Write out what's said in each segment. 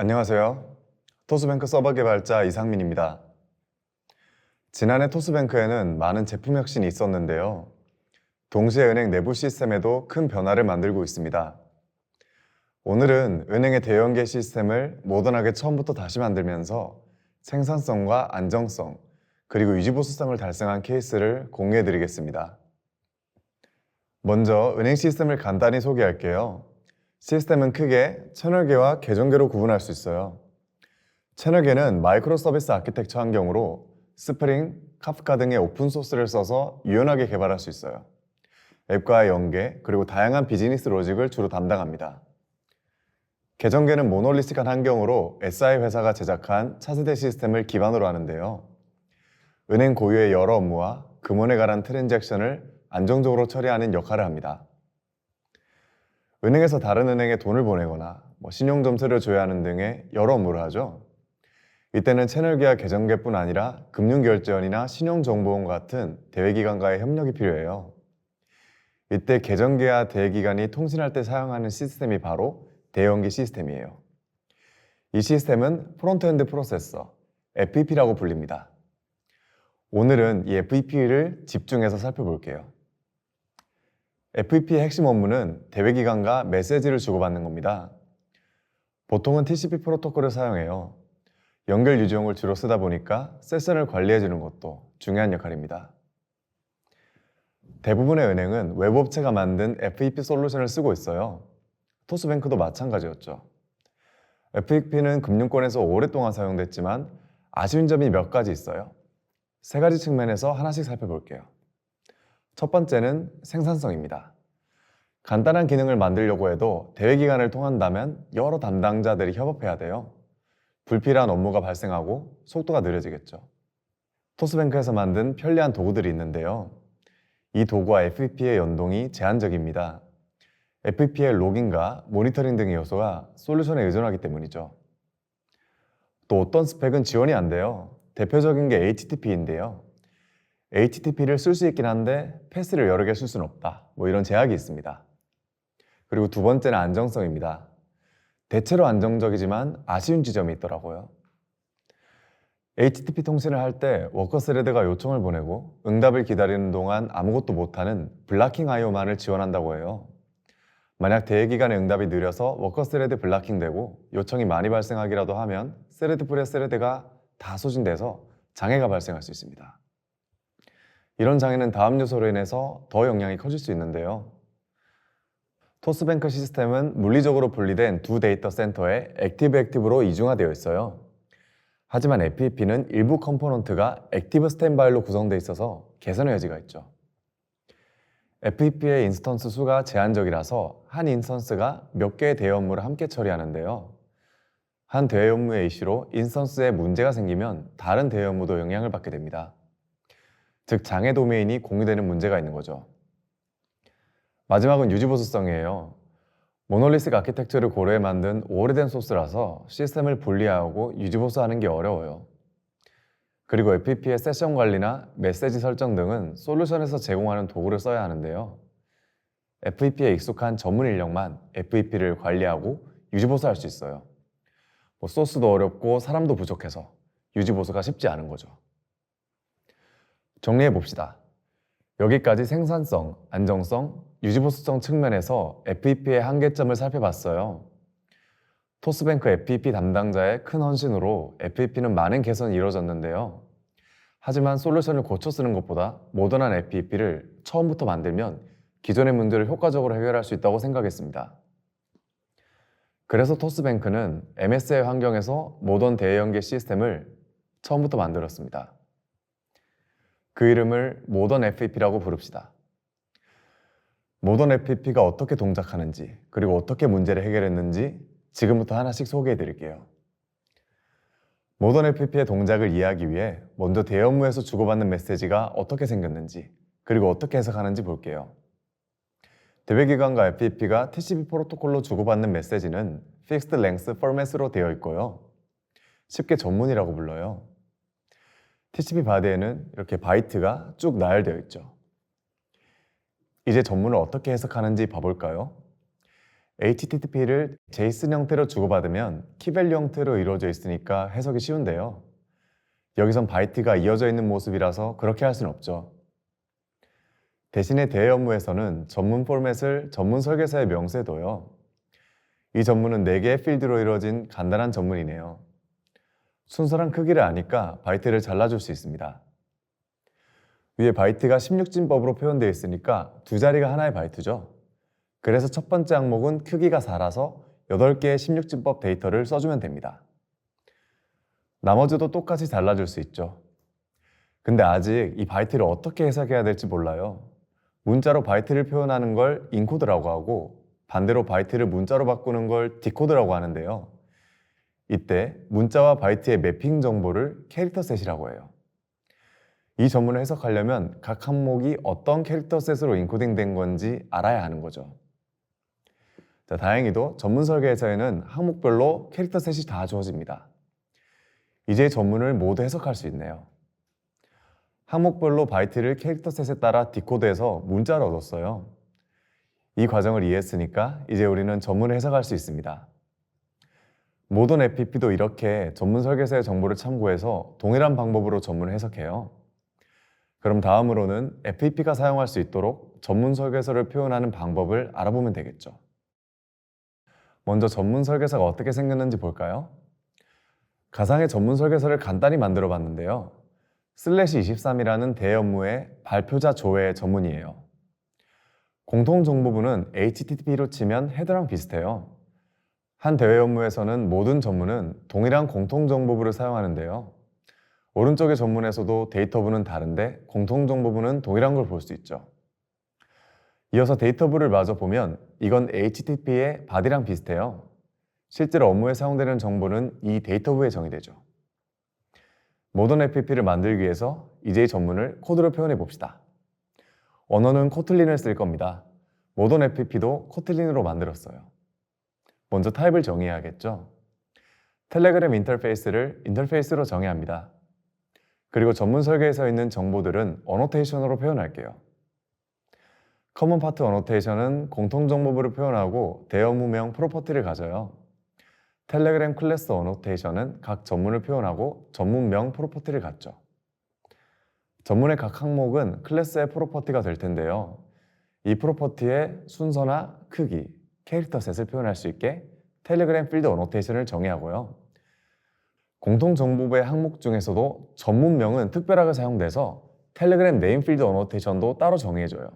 안녕하세요. 토스뱅크 서버 개발자 이상민입니다. 지난해 토스뱅크에는 많은 제품 혁신이 있었는데요. 동시에 은행 내부 시스템에도 큰 변화를 만들고 있습니다. 오늘은 은행의 대형계 시스템을 모던하게 처음부터 다시 만들면서 생산성과 안정성, 그리고 유지보수성을 달성한 케이스를 공유해 드리겠습니다. 먼저 은행 시스템을 간단히 소개할게요. 시스템은 크게 채널계와 계정계로 구분할 수 있어요. 채널계는 마이크로 서비스 아키텍처 환경으로 스프링, 카프카 등의 오픈소스를 써서 유연하게 개발할 수 있어요. 앱과의 연계, 그리고 다양한 비즈니스 로직을 주로 담당합니다. 계정계는 모놀리틱한 환경으로 SI 회사가 제작한 차세대 시스템을 기반으로 하는데요. 은행 고유의 여러 업무와 금원에 관한 트랜잭션을 안정적으로 처리하는 역할을 합니다. 은행에서 다른 은행에 돈을 보내거나 신용점수를 조회하는 등의 여러 업무를 하죠. 이때는 채널계와 계정계뿐 아니라 금융결제원이나 신용정보원 같은 대외기관과의 협력이 필요해요. 이때 계정계와 대외기관이 통신할 때 사용하는 시스템이 바로 대형계 시스템이에요. 이 시스템은 프론트엔드 프로세서, FEP라고 불립니다. 오늘은 이 FEP를 집중해서 살펴볼게요. FEP의 핵심 업무는 대외기관과 메시지를 주고받는 겁니다. 보통은 TCP 프로토콜을 사용해요. 연결 유지용을 주로 쓰다 보니까 세션을 관리해주는 것도 중요한 역할입니다. 대부분의 은행은 웹업체가 만든 FEP 솔루션을 쓰고 있어요. 토스뱅크도 마찬가지였죠. FEP는 금융권에서 오랫동안 사용됐지만 아쉬운 점이 몇 가지 있어요. 세 가지 측면에서 하나씩 살펴볼게요. 첫 번째는 생산성입니다. 간단한 기능을 만들려고 해도 대외기관을 통한다면 여러 담당자들이 협업해야 돼요. 불필요한 업무가 발생하고 속도가 느려지겠죠. 토스뱅크에서 만든 편리한 도구들이 있는데요. 이 도구와 FEP의 연동이 제한적입니다. FEP의 로깅과 모니터링 등의 요소가 솔루션에 의존하기 때문이죠. 또 어떤 스펙은 지원이 안 돼요. 대표적인 게 HTTP인데요. HTTP를 쓸 수 있긴 한데 패스를 여러 개 쓸 수는 없다. 이런 제약이 있습니다. 그리고 두 번째는 안정성입니다. 대체로 안정적이지만 아쉬운 지점이 있더라고요. HTTP 통신을 할 때 워커 스레드가 요청을 보내고 응답을 기다리는 동안 아무것도 못하는 블락킹 IO만을 지원한다고 해요. 만약 대기간의 응답이 느려서 워커 스레드 블락킹되고 요청이 많이 발생하기라도 하면 스레드풀의 스레드가 다 소진돼서 장애가 발생할 수 있습니다. 이런 장애는 다음 요소로 인해서 더 영향이 커질 수 있는데요. 토스뱅크 시스템은 물리적으로 분리된 두 데이터 센터에 액티브로 이중화되어 있어요. 하지만 FEP는 일부 컴포넌트가 액티브 스탠바이로 구성되어 있어서 개선의 여지가 있죠. FEP의 인스턴스 수가 제한적이라서 한 인스턴스가 몇 개의 대외 업무를 함께 처리하는데요. 한 대외 업무의 이슈로 인스턴스에 문제가 생기면 다른 대외 업무도 영향을 받게 됩니다. 즉 장애 도메인이 공유되는 문제가 있는 거죠. 마지막은 유지보수성이에요. 모놀리틱 아키텍처를 고려해 만든 오래된 소스라서 시스템을 분리하고 유지보수하는 게 어려워요. 그리고 FEP의 세션 관리나 메시지 설정 등은 솔루션에서 제공하는 도구를 써야 하는데요. FEP에 익숙한 전문 인력만 FEP를 관리하고 유지보수할 수 있어요. 소스도 어렵고 사람도 부족해서 유지보수가 쉽지 않은 거죠. 정리해 봅시다. 여기까지 생산성, 안정성, 유지보수성 측면에서 FEP의 한계점을 살펴봤어요. 토스뱅크 FEP 담당자의 큰 헌신으로 FEP는 많은 개선이 이루어졌는데요. 하지만 솔루션을 고쳐 쓰는 것보다 모던한 FEP를 처음부터 만들면 기존의 문제를 효과적으로 해결할 수 있다고 생각했습니다. 그래서 토스뱅크는 MSI 환경에서 모던 대연계 시스템을 처음부터 만들었습니다. 그 이름을 모던 FEP라고 부릅시다. 모던 FEP가 어떻게 동작하는지, 그리고 어떻게 문제를 해결했는지 지금부터 하나씩 소개해 드릴게요. 모던 FEP의 동작을 이해하기 위해 먼저 대업무에서 주고받는 메시지가 어떻게 생겼는지, 그리고 어떻게 해석하는지 볼게요. 대외기관과 FEP가 TCP 프로토콜로 주고받는 메시지는 Fixed Length Format으로 되어 있고요. 쉽게 전문이라고 불러요. TCP 바디에는 이렇게 바이트가 쭉 나열되어 있죠. 이제 전문을 어떻게 해석하는지 봐볼까요? HTTP를 JSON 형태로 주고받으면 키밸류 형태로 이루어져 있으니까 해석이 쉬운데요. 여기선 바이트가 이어져 있는 모습이라서 그렇게 할 수는 없죠. 대신에 대외 업무에서는 전문 포맷을 전문 설계사의 명세에 둬요. 이 전문은 4개의 필드로 이루어진 간단한 전문이네요. 순서랑 크기를 아니까 바이트를 잘라줄 수 있습니다. 위에 바이트가 16진법으로 표현되어 있으니까 두 자리가 하나의 바이트죠. 그래서 첫 번째 항목은 크기가 4라서 8개의 16진법 데이터를 써주면 됩니다. 나머지도 똑같이 잘라줄 수 있죠. 근데 아직 이 바이트를 어떻게 해석해야 될지 몰라요. 문자로 바이트를 표현하는 걸 인코드라고 하고 반대로 바이트를 문자로 바꾸는 걸 디코드라고 하는데요. 이때 문자와 바이트의 매핑 정보를 캐릭터 셋이라고 해요. 이 전문을 해석하려면 각 항목이 어떤 캐릭터 셋으로 인코딩된 건지 알아야 하는 거죠. 자, 다행히도 전문 설계에서는 항목별로 캐릭터 셋이 다 주어집니다. 이제 전문을 모두 해석할 수 있네요. 항목별로 바이트를 캐릭터 셋에 따라 디코드해서 문자를 얻었어요. 이 과정을 이해했으니까 이제 우리는 전문을 해석할 수 있습니다. 모던 FPP도 이렇게 전문 설계서의 정보를 참고해서 동일한 방법으로 전문을 해석해요. 그럼 다음으로는 FPP가 사용할 수 있도록 전문 설계서를 표현하는 방법을 알아보면 되겠죠. 먼저 전문 설계서가 어떻게 생겼는지 볼까요? 가상의 전문 설계서를 간단히 만들어 봤는데요. /23이라는 대회 업무의 발표자 조회 전문이에요. 공통정보부는 HTTP로 치면 헤더랑 비슷해요. 한 대회 업무에서는 모든 전문은 동일한 공통정보부를 사용하는데요. 오른쪽의 전문에서도 데이터부는 다른데 공통정보부는 동일한 걸 볼 수 있죠. 이어서 데이터부를 마저 보면 이건 HTTP의 바디랑 비슷해요. 실제로 업무에 사용되는 정보는 이 데이터부에 정의되죠. 모던 FPP를 만들기 위해서 이제 이 전문을 코드로 표현해 봅시다. 언어는 코틀린을 쓸 겁니다. 모던 FPP도 코틀린으로 만들었어요. 먼저 타입을 정의해야겠죠. 텔레그램 인터페이스를 인터페이스로 정의합니다. 그리고 전문 설계에서 있는 정보들은 어노테이션으로 표현할게요. 커먼 파트 어노테이션은 공통정보부를 표현하고 대업무명 프로퍼티를 가져요. 텔레그램 클래스 어노테이션은 각 전문을 표현하고 전문명 프로퍼티를 갖죠. 전문의 각 항목은 클래스의 프로퍼티가 될 텐데요. 이 프로퍼티의 순서나 크기, 캐릭터 셋을 표현할 수 있게 텔레그램 필드 어노테이션을 정의하고요. 공통정보부의 항목 중에서도 전문명은 특별하게 사용돼서 텔레그램 네임 필드 어노테이션도 따로 정의해줘요.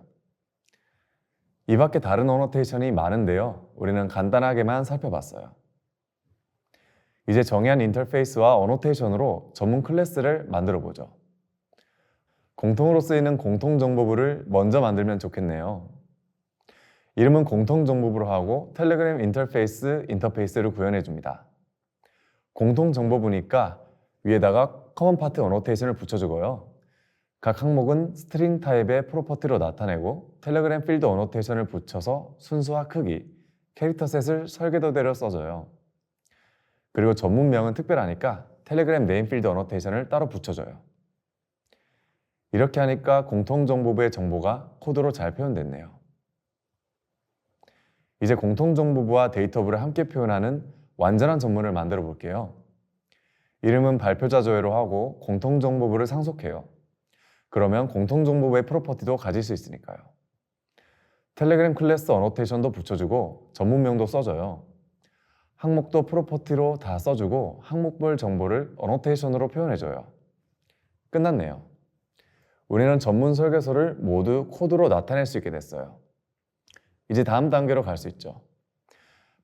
이 밖에 다른 어노테이션이 많은데요. 우리는 간단하게만 살펴봤어요. 이제 정의한 인터페이스와 어노테이션으로 전문 클래스를 만들어 보죠. 공통으로 쓰이는 공통정보부를 먼저 만들면 좋겠네요. 이름은 공통정보부로 하고 텔레그램 인터페이스를 구현해 줍니다. 공통정보부니까 위에다가 커먼 파트 어노테이션을 붙여주고요. 각 항목은 스트링 타입의 프로퍼티로 나타내고 텔레그램 필드 어노테이션을 붙여서 순수와 크기, 캐릭터 셋을 설계도대로 써줘요. 그리고 전문명은 특별하니까 텔레그램 네임 필드 어노테이션을 따로 붙여줘요. 이렇게 하니까 공통정보부의 정보가 코드로 잘 표현됐네요. 이제 공통정보부와 데이터부를 함께 표현하는 완전한 전문을 만들어 볼게요. 이름은 발표자 조회로 하고 공통정보부를 상속해요. 그러면 공통정보부의 프로퍼티도 가질 수 있으니까요. 텔레그램 클래스 어노테이션도 붙여주고 전문명도 써줘요. 항목도 프로퍼티로 다 써주고 항목별 정보를 어노테이션으로 표현해줘요. 끝났네요. 우리는 전문 설계서를 모두 코드로 나타낼 수 있게 됐어요. 이제 다음 단계로 갈 수 있죠.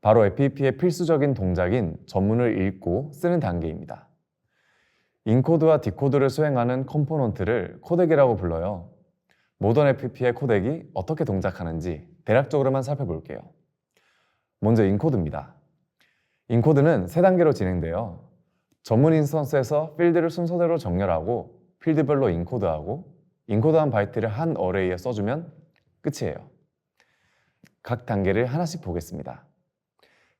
바로 FPP의 필수적인 동작인 전문을 읽고 쓰는 단계입니다. 인코드와 디코드를 수행하는 컴포넌트를 코덱이라고 불러요. 모던 FPP의 코덱이 어떻게 동작하는지 대략적으로만 살펴볼게요. 먼저 인코드입니다. 인코드는 3단계로 진행돼요. 전문 인스턴스에서 필드를 순서대로 정렬하고 필드별로 인코드하고 인코드한 바이트를 한 어레이에 써주면 끝이에요. 각 단계를 하나씩 보겠습니다.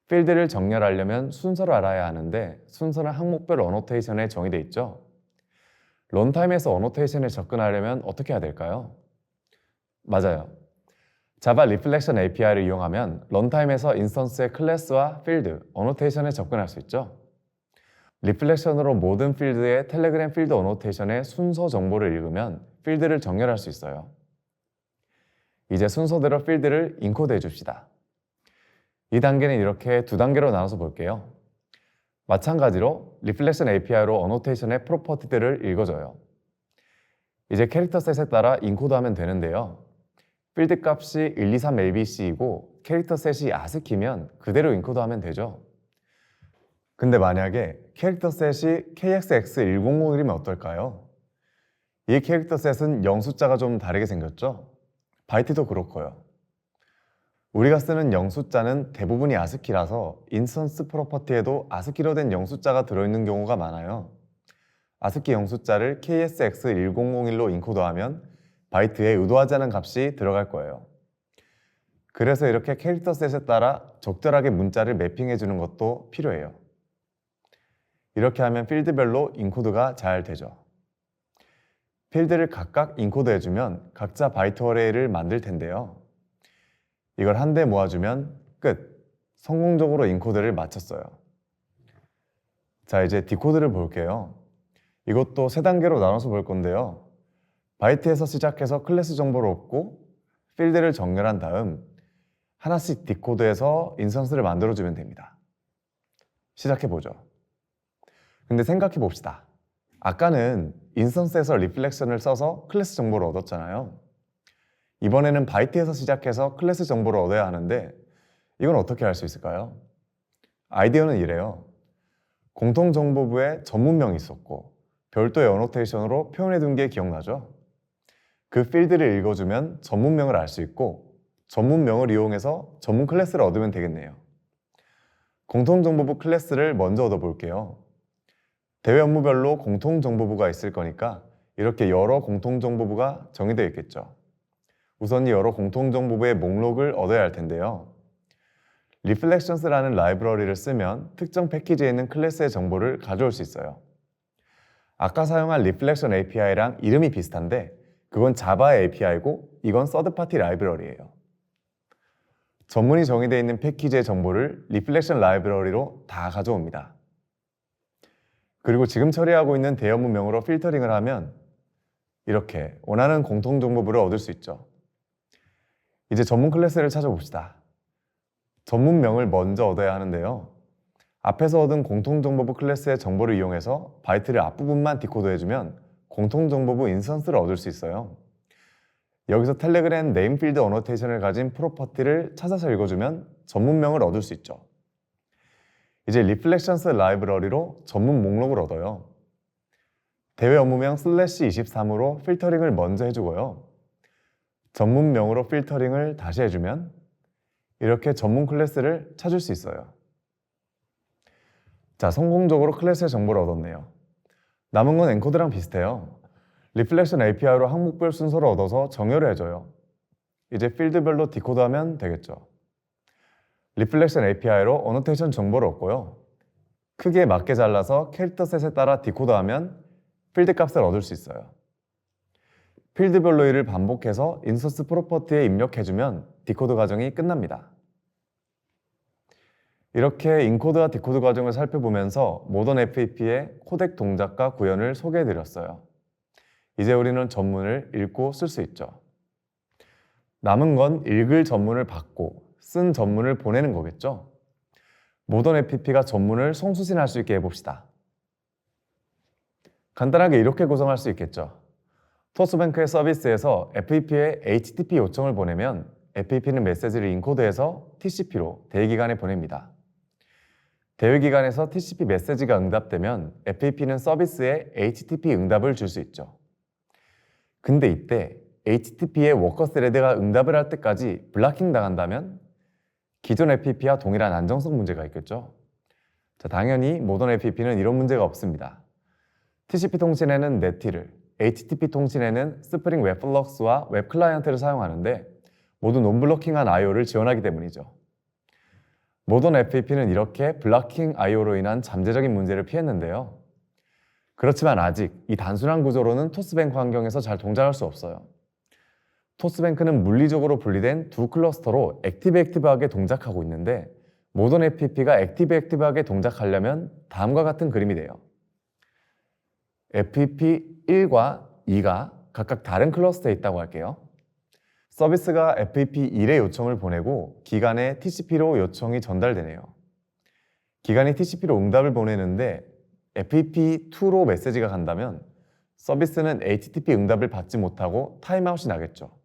필드를 정렬하려면 순서를 알아야 하는데 순서는 항목별 어노테이션에 정의되어 있죠. 런타임에서 어노테이션에 접근하려면 어떻게 해야 될까요? 맞아요. 자바 리플렉션 API를 이용하면 런타임에서 인스턴스의 클래스와 필드, 어노테이션에 접근할 수 있죠. 리플렉션으로 모든 필드의 텔레그램 필드 어노테이션의 순서 정보를 읽으면 필드를 정렬할 수 있어요. 이제 순서대로 필드를 인코드해 줍시다. 이 단계는 이렇게 두 단계로 나눠서 볼게요. 마찬가지로 리플렉션 API로 어노테이션의 프로퍼티들을 읽어줘요. 이제 캐릭터 셋에 따라 인코드하면 되는데요. 필드 값이 1, 2, 3, ABC이고 캐릭터 셋이 ASCII면 그대로 인코드하면 되죠. 근데 만약에 캐릭터 셋이 KXX100이면 어떨까요? 이 캐릭터 셋은 영숫자가 좀 다르게 생겼죠? 바이트도 그렇고요. 우리가 쓰는 영숫자는 대부분이 ASCII라서 인스턴스 프로퍼티에도 ASCII로 된 영숫자가 들어있는 경우가 많아요. ASCII 영숫자를 KSX1001로 인코드하면 바이트에 의도하지 않은 값이 들어갈 거예요. 그래서 이렇게 캐릭터 셋에 따라 적절하게 문자를 매핑해 주는 것도 필요해요. 이렇게 하면 필드별로 인코드가 잘 되죠. 필드를 각각 인코드해 주면 각자 바이트 어레이를 만들 텐데요. 이걸 한데 모아주면 끝! 성공적으로 인코드를 마쳤어요. 자, 이제 디코드를 볼게요. 이것도 세 단계로 나눠서 볼 건데요. 바이트에서 시작해서 클래스 정보를 얻고 필드를 정렬한 다음 하나씩 디코드해서 인스턴스를 만들어주면 됩니다. 시작해보죠. 근데 생각해봅시다. 아까는 인스턴스에서 리플렉션을 써서 클래스 정보를 얻었잖아요. 이번에는 바이트에서 시작해서 클래스 정보를 얻어야 하는데 이건 어떻게 할 수 있을까요? 아이디어는 이래요. 공통정보부에 전문명이 있었고 별도의 어노테이션으로 표현해둔 게 기억나죠? 그 필드를 읽어주면 전문명을 알 수 있고 전문명을 이용해서 전문 클래스를 얻으면 되겠네요. 공통정보부 클래스를 먼저 얻어볼게요. 대외 업무별로 공통정보부가 있을 거니까 이렇게 여러 공통정보부가 정의되어 있겠죠. 우선 이 여러 공통정보부의 목록을 얻어야 할 텐데요. Reflections라는 라이브러리를 쓰면 특정 패키지에 있는 클래스의 정보를 가져올 수 있어요. 아까 사용한 Reflection API랑 이름이 비슷한데 그건 자바의 API고 이건 서드파티 라이브러리예요. 전문이 정의되어 있는 패키지의 정보를 Reflection 라이브러리로 다 가져옵니다. 그리고 지금 처리하고 있는 대업무명으로 필터링을 하면 이렇게 원하는 공통정보부를 얻을 수 있죠. 이제 전문 클래스를 찾아봅시다. 전문명을 먼저 얻어야 하는데요. 앞에서 얻은 공통정보부 클래스의 정보를 이용해서 바이트를 앞부분만 디코드해주면 공통정보부 인스턴스를 얻을 수 있어요. 여기서 텔레그램 네임필드 어노테이션을 가진 프로퍼티를 찾아서 읽어주면 전문명을 얻을 수 있죠. 이제 리플렉션스 라이브러리로 전문 목록을 얻어요. 대외 업무명 /23으로 필터링을 먼저 해주고요. 전문명으로 필터링을 다시 해주면 이렇게 전문 클래스를 찾을 수 있어요. 자, 성공적으로 클래스의 정보를 얻었네요. 남은 건 엔코드랑 비슷해요. 리플렉션 API로 항목별 순서를 얻어서 정렬을 해줘요. 이제 필드별로 디코드하면 되겠죠. 리플렉션 API로 어노테이션 정보를 얻고요. 크기에 맞게 잘라서 캐릭터 셋에 따라 디코드하면 필드 값을 얻을 수 있어요. 필드별로 이를 반복해서 인스턴스 프로퍼티에 입력해주면 디코드 과정이 끝납니다. 이렇게 인코드와 디코드 과정을 살펴보면서 모던 FEP의 코덱 동작과 구현을 소개해드렸어요. 이제 우리는 전문을 읽고 쓸 수 있죠. 남은 건 읽을 전문을 받고 쓴 전문을 보내는 거겠죠. 모던 FEP가 전문을 송수신할 수 있게 해봅시다. 간단하게 이렇게 구성할 수 있겠죠. 토스뱅크의 서비스에서 FEP에 HTTP 요청을 보내면 FEP는 메시지를 인코드해서 TCP로 대기관에 보냅니다. 대기관에서 TCP 메시지가 응답되면 FEP는 서비스에 HTTP 응답을 줄 수 있죠. 근데 이때 HTTP의 워커 스레드가 응답을 할 때까지 블락킹 당한다면 기존 FEP와 동일한 안정성 문제가 있겠죠. 자, 당연히 모던 FEP는 이런 문제가 없습니다. TCP 통신에는 네티를, HTTP 통신에는 스프링 웹플럭스와 웹 클라이언트를 사용하는데 모두 논블로킹한 I/O를 지원하기 때문이죠. 모던 FEP는 이렇게 블락킹 I/O로 인한 잠재적인 문제를 피했는데요. 그렇지만 아직 이 단순한 구조로는 토스뱅크 환경에서 잘 동작할 수 없어요. 토스뱅크는 물리적으로 분리된 두 클러스터로 액티브하게 동작하고 있는데 모던 FPP가 액티브하게 동작하려면 다음과 같은 그림이 돼요. FPP 1과 2가 각각 다른 클러스터에 있다고 할게요. 서비스가 FPP 1에 요청을 보내고 기간에 TCP로 요청이 전달되네요. 기간이 TCP로 응답을 보내는데 FPP 2로 메시지가 간다면 서비스는 HTTP 응답을 받지 못하고 타임아웃이 나겠죠.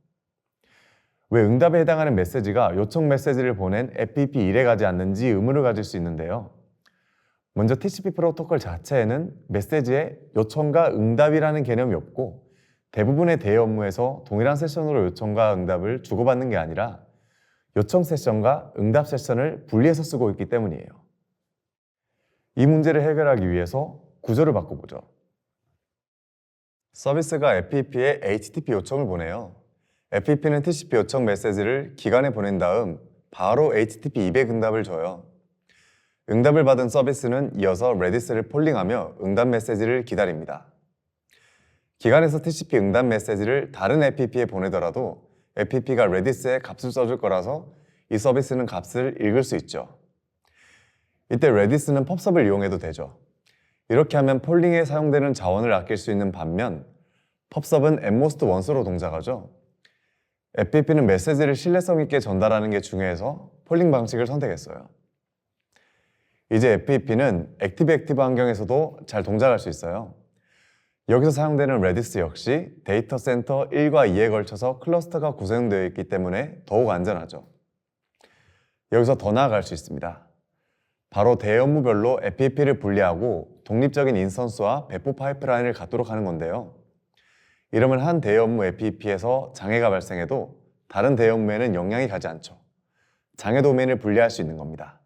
왜 응답에 해당하는 메시지가 요청 메시지를 보낸 FPP 1에 가지 않는지 의문을 가질 수 있는데요. 먼저 TCP 프로토콜 자체에는 메시지에 요청과 응답이라는 개념이 없고 대부분의 대외 업무에서 동일한 세션으로 요청과 응답을 주고받는 게 아니라 요청 세션과 응답 세션을 분리해서 쓰고 있기 때문이에요. 이 문제를 해결하기 위해서 구조를 바꿔보죠. 서비스가 FPP에 HTTP 요청을 보내요. FPP는 TCP 요청 메시지를 기간에 보낸 다음 바로 HTTP 200 응답을 줘요. 응답을 받은 서비스는 이어서 레디스를 폴링하며 응답 메시지를 기다립니다. 기간에서 TCP 응답 메시지를 다른 FPP에 보내더라도 FPP가 레디스에 값을 써줄 거라서 이 서비스는 값을 읽을 수 있죠. 이때 레디스는 펍섭을 이용해도 되죠. 이렇게 하면 폴링에 사용되는 자원을 아낄 수 있는 반면 펍섭은 atmost once로 동작하죠. FPP는 메시지를 신뢰성 있게 전달하는 게 중요해서 폴링 방식을 선택했어요. 이제 FPP는 액티브 환경에서도 잘 동작할 수 있어요. 여기서 사용되는 레디스 역시 데이터 센터 1과 2에 걸쳐서 클러스터가 구성되어 있기 때문에 더욱 안전하죠. 여기서 더 나아갈 수 있습니다. 바로 대업무별로 FPP를 분리하고 독립적인 인스턴스와 배포 파이프라인을 갖도록 하는 건데요. 이러면 한 대업무 FPP에서 장애가 발생해도 다른 대업무에는 영향이 가지 않죠. 장애 도메인을 분리할 수 있는 겁니다.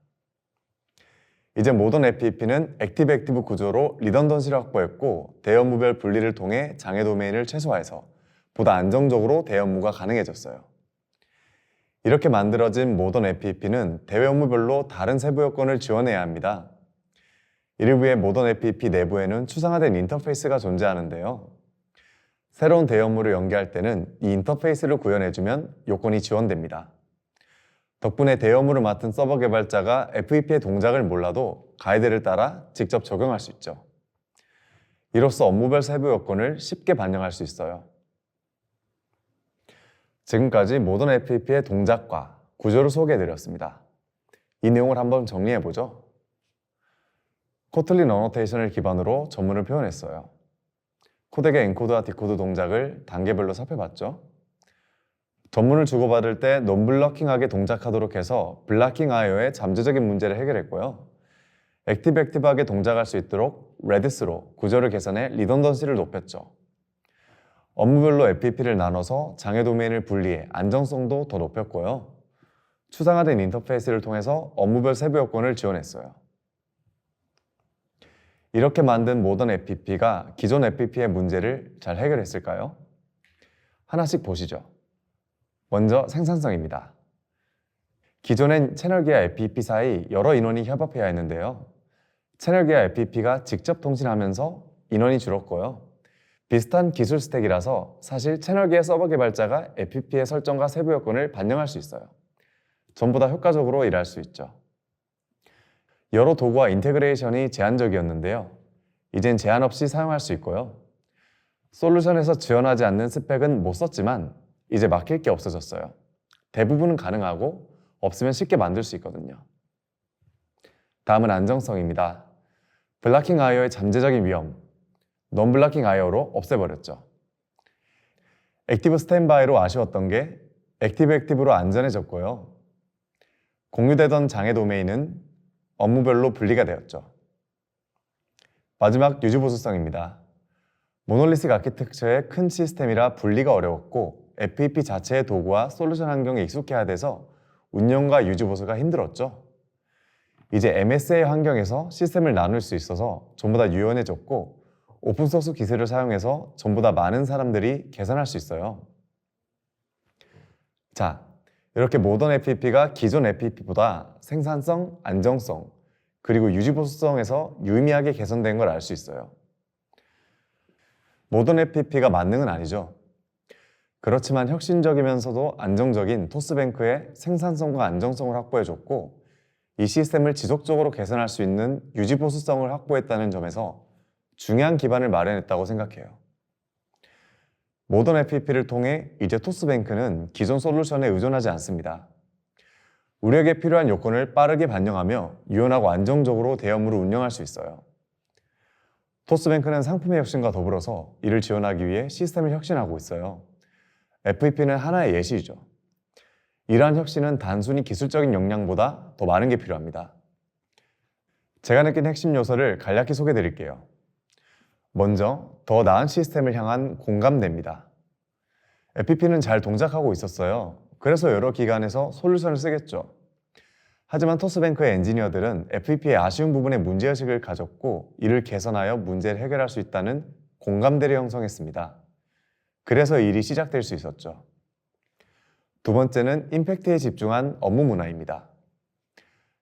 이제 모던 FPP는 액티브 구조로 리던던시를 확보했고 대업무별 분리를 통해 장애 도메인을 최소화해서 보다 안정적으로 대업무가 가능해졌어요. 이렇게 만들어진 모던 FPP는 대외 업무별로 다른 세부 여건을 지원해야 합니다. 이를 위해 모던 FPP 내부에는 추상화된 인터페이스가 존재하는데요. 새로운 대외 업무를 연계할 때는 이 인터페이스를 구현해주면 요건이 지원됩니다. 덕분에 대외 업무를 맡은 서버 개발자가 FPP의 동작을 몰라도 가이드를 따라 직접 적용할 수 있죠. 이로써 업무별 세부 요건을 쉽게 반영할 수 있어요. 지금까지 모던 FPP의 동작과 구조를 소개해드렸습니다. 이 내용을 한번 정리해보죠. 코틀린 어노테이션을 기반으로 전문을 표현했어요. 코덱의 엔코드와 디코드 동작을 단계별로 살펴봤죠. 전문을 주고받을 때 논블러킹하게 동작하도록 해서 블락킹 IO의 잠재적인 문제를 해결했고요. 액티브하게 동작할 수 있도록 레디스로 구조를 개선해 리던던시를 높였죠. 업무별로 FPP를 나눠서 장애 도메인을 분리해 안정성도 더 높였고요. 추상화된 인터페이스를 통해서 업무별 세부 요건을 지원했어요. 이렇게 만든 모던 FPP가 기존 FPP의 문제를 잘 해결했을까요? 하나씩 보시죠. 먼저 생산성입니다. 기존엔 채널기와 FPP 사이 여러 인원이 협업해야 했는데요. 채널기와 FPP가 직접 통신하면서 인원이 줄었고요. 비슷한 기술 스택이라서 사실 채널기의 서버 개발자가 FPP의 설정과 세부 요건을 반영할 수 있어요. 전부 다 효과적으로 일할 수 있죠. 여러 도구와 인테그레이션이 제한적이었는데요. 이젠 제한 없이 사용할 수 있고요. 솔루션에서 지원하지 않는 스펙은 못 썼지만 이제 막힐 게 없어졌어요. 대부분은 가능하고 없으면 쉽게 만들 수 있거든요. 다음은 안정성입니다. 블락킹 IO의 잠재적인 위험, 논블락킹 IO로 없애버렸죠. 액티브 스탠바이로 아쉬웠던 게 액티브로 안전해졌고요. 공유되던 장애 도메인은 업무별로 분리가 되었죠. 마지막 유지 보수성입니다. 모놀리식 아키텍처의 큰 시스템이라 분리가 어려웠고 FPP 자체의 도구와 솔루션 환경에 익숙해야 돼서 운영과 유지 보수가 힘들었죠. 이제 MSA 환경에서 시스템을 나눌 수 있어서 전부 다 유연해졌고 오픈소스 기술을 사용해서 전부 다 많은 사람들이 개선할 수 있어요. 자, 이렇게 모던 FPP가 기존 FPP보다 생산성, 안정성, 그리고 유지 보수성에서 유의미하게 개선된 걸 알 수 있어요. 모던 FPP가 만능은 아니죠. 그렇지만 혁신적이면서도 안정적인 토스뱅크의 생산성과 안정성을 확보해줬고 이 시스템을 지속적으로 개선할 수 있는 유지 보수성을 확보했다는 점에서 중요한 기반을 마련했다고 생각해요. 모던 FPP를 통해 이제 토스뱅크는 기존 솔루션에 의존하지 않습니다. 우리에게 필요한 요건을 빠르게 반영하며 유연하고 안정적으로 대업무를 운영할 수 있어요. 토스뱅크는 상품의 혁신과 더불어서 이를 지원하기 위해 시스템을 혁신하고 있어요. FPP는 하나의 예시이죠. 이러한 혁신은 단순히 기술적인 역량보다 더 많은 게 필요합니다. 제가 느낀 핵심 요소를 간략히 소개해 드릴게요. 먼저 더 나은 시스템을 향한 공감대입니다. FPP는 잘 동작하고 있었어요. 그래서 여러 기관에서 솔루션을 쓰겠죠. 하지만 토스뱅크의 엔지니어들은 FPP의 아쉬운 부분에 문제의식을 가졌고 이를 개선하여 문제를 해결할 수 있다는 공감대를 형성했습니다. 그래서 일이 시작될 수 있었죠. 두 번째는 임팩트에 집중한 업무 문화입니다.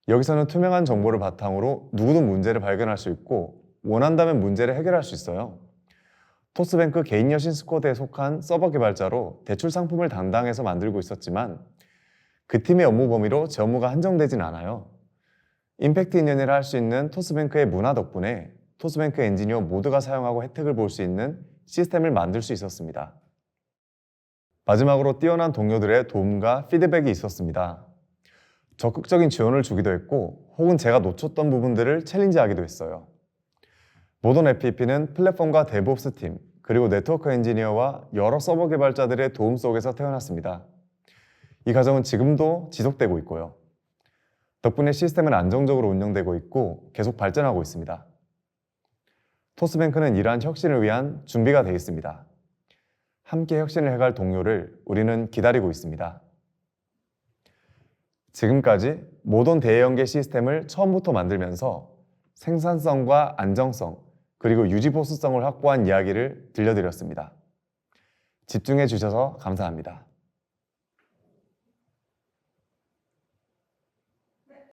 여기서는 투명한 정보를 바탕으로 누구도 문제를 발견할 수 있고 원한다면 문제를 해결할 수 있어요. 토스뱅크 개인 여신 스쿼드에 속한 서버 개발자로 대출 상품을 담당해서 만들고 있었지만 그 팀의 업무 범위로 제 업무가 한정되진 않아요. 임팩트 인연을 할 수 있는 토스뱅크의 문화 덕분에 토스뱅크 엔지니어 모두가 사용하고 혜택을 볼 수 있는 시스템을 만들 수 있었습니다. 마지막으로 뛰어난 동료들의 도움과 피드백이 있었습니다. 적극적인 지원을 주기도 했고 혹은 제가 놓쳤던 부분들을 챌린지하기도 했어요. 모던 FPP는 플랫폼과 데브옵스 팀, 그리고 네트워크 엔지니어와 여러 서버 개발자들의 도움 속에서 태어났습니다. 이 과정은 지금도 지속되고 있고요. 덕분에 시스템은 안정적으로 운영되고 있고 계속 발전하고 있습니다. 토스뱅크는 이러한 혁신을 위한 준비가 되어 있습니다. 함께 혁신을 해갈 동료를 우리는 기다리고 있습니다. 지금까지 모던 대연계 시스템을 처음부터 만들면서 생산성과 안정성, 그리고 유지 보수성을 확보한 이야기를 들려드렸습니다. 집중해 주셔서 감사합니다.